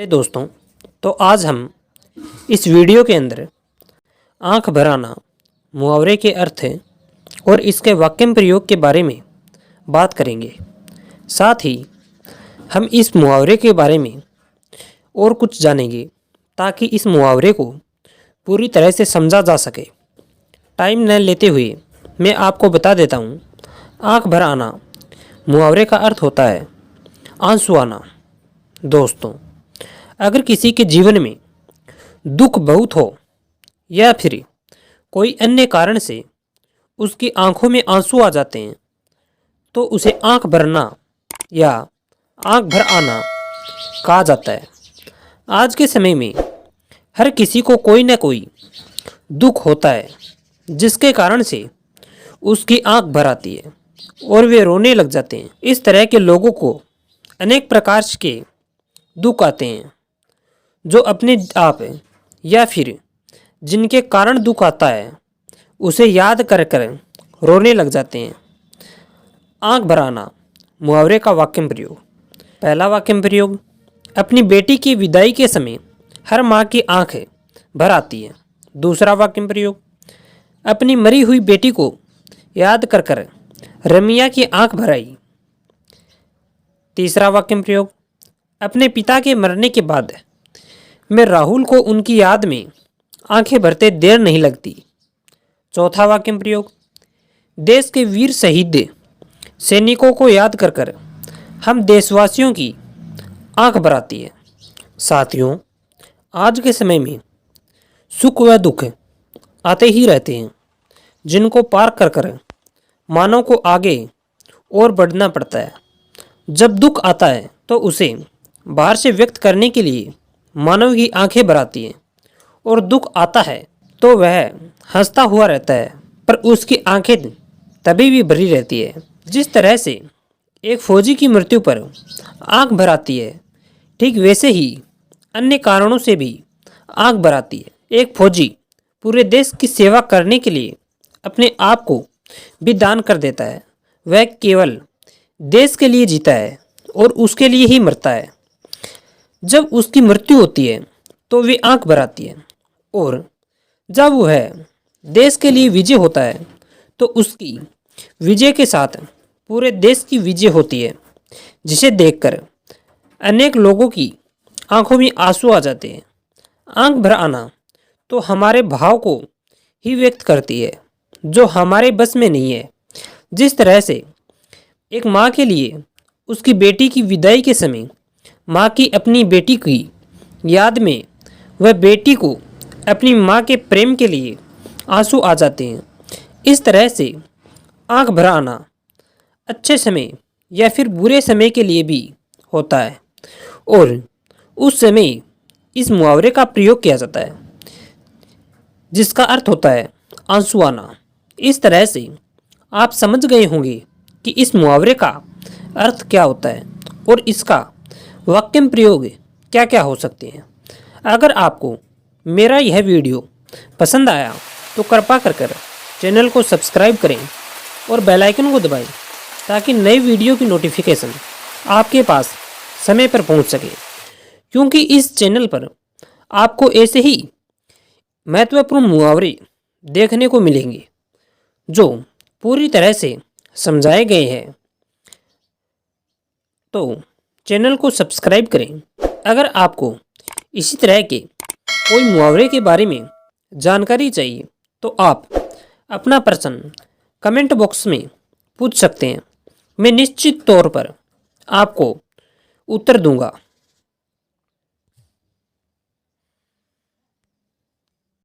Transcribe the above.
दोस्तों, तो आज हम इस वीडियो के अंदर आंख भर आना मुहावरे के अर्थ और इसके वाक्य प्रयोग के बारे में बात करेंगे। साथ ही हम इस मुहावरे के बारे में और कुछ जानेंगे ताकि इस मुहावरे को पूरी तरह से समझा जा सके। टाइम न लेते हुए मैं आपको बता देता हूँ। आंख भर आना मुहावरे का अर्थ होता है आंसू आना। दोस्तों, अगर किसी के जीवन में दुख बहुत हो या फिर कोई अन्य कारण से उसकी आंखों में आंसू आ जाते हैं तो उसे आंख भरना या आंख भर आना कहा जाता है। आज के समय में हर किसी को कोई ना कोई दुख होता है जिसके कारण से उसकी आंख भर आती है और वे रोने लग जाते हैं। इस तरह के लोगों को अनेक प्रकार के दुख आते हैं जो अपने आप या फिर जिनके कारण दुख आता है उसे याद कर कर रोने लग जाते हैं। आंख भर आना मुहावरे का वाक्य प्रयोग। पहला वाक्य प्रयोग, अपनी बेटी की विदाई के समय हर माँ की आंख भर आती है। दूसरा वाक्य प्रयोग, अपनी मरी हुई बेटी को याद कर कर रमिया की आंख भर आई। तीसरा वाक्य प्रयोग, अपने पिता के मरने के बाद मैं राहुल को उनकी याद में आंखें भरते देर नहीं लगती। चौथा वाक्य प्रयोग, देश के वीर शहीद सैनिकों को याद कर कर हम देशवासियों की आंख भर आती है। साथियों, आज के समय में सुख व दुख आते ही रहते हैं जिनको पार कर कर मानव को आगे और बढ़ना पड़ता है। जब दुख आता है तो उसे बाहर से व्यक्त करने के लिए मानव की आंखें भर आती हैं और दुख आता है तो वह हंसता हुआ रहता है पर उसकी आंखें तभी भी भरी रहती है। जिस तरह से एक फौजी की मृत्यु पर आंख भर आती है, ठीक वैसे ही अन्य कारणों से भी आंख भर आती है। एक फौजी पूरे देश की सेवा करने के लिए अपने आप को भी दान कर देता है। वह केवल देश के लिए जीता है और उसके लिए ही मरता है। जब उसकी मृत्यु होती है तो वे आंख भर आती है और जब वह देश के लिए विजय होता है तो उसकी विजय के साथ पूरे देश की विजय होती है, जिसे देखकर अनेक लोगों की आंखों में आंसू आ जाते हैं। आंख भर आना तो हमारे भाव को ही व्यक्त करती है जो हमारे बस में नहीं है। जिस तरह से एक माँ के लिए उसकी बेटी की विदाई के समय माँ की अपनी बेटी की याद में वह बेटी को अपनी माँ के प्रेम के लिए आंसू आ जाते हैं, इस तरह से आंख भर आना अच्छे समय या फिर बुरे समय के लिए भी होता है और उस समय इस मुहावरे का प्रयोग किया जाता है जिसका अर्थ होता है आंसू आना। इस तरह से आप समझ गए होंगे कि इस मुहावरे का अर्थ क्या होता है और इसका वाक्य प्रयोग क्या क्या हो सकते हैं। अगर आपको मेरा यह वीडियो पसंद आया तो कृपा कर चैनल को सब्सक्राइब करें और बेल आइकन को दबाएं ताकि नई वीडियो की नोटिफिकेशन आपके पास समय पर पहुंच सके, क्योंकि इस चैनल पर आपको ऐसे ही महत्वपूर्ण मुहावरे देखने को मिलेंगे जो पूरी तरह से समझाए गए हैं। तो चैनल को सब्सक्राइब करें। अगर आपको इसी तरह के कोई मुहावरे के बारे में जानकारी चाहिए तो आप अपना प्रश्न कमेंट बॉक्स में पूछ सकते हैं। मैं निश्चित तौर पर आपको उत्तर दूंगा।